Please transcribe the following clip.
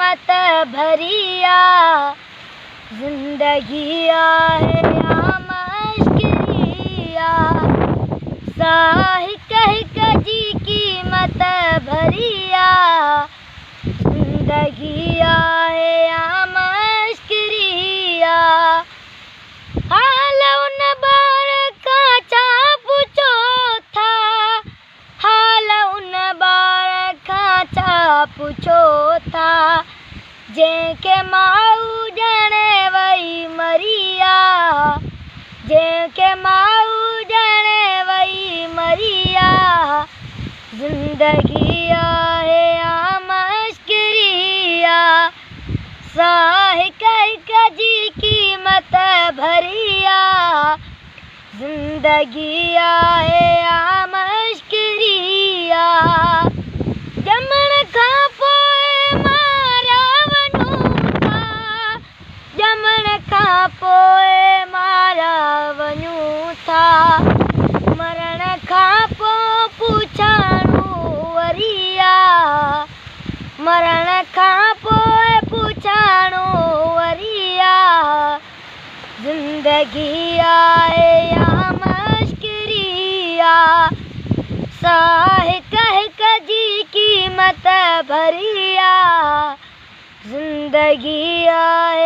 कीमत भरिया, जिंदगी आहे या मश्किरिया, साहिक जी कीमत भरिया, जिंदगी आहे या मश्किरिया। हाल उन बार का चा पूछो था, हाल उन बार का चा पूछो था, जंहिंखे माउ ॼणे वई मरिया, जंहिंखे माउ ॼणे वई मरिया, जिंदगी आहे या मश्किरिया, साहिक जी कीमत भरिया, जिंदगी आहे या मश्किरिया। ॼमण खां पोइ मारिया वञूं था, ॼमण खां पोइ मारिया वञूं था, मरण खां पोइ पुछाणो वरिया, मरण खां पोइ पुछाणो वरिया, जिंदगी आहे या मश्किरिया, साहिक जी कीमत भरिया, जिंदगी आहे।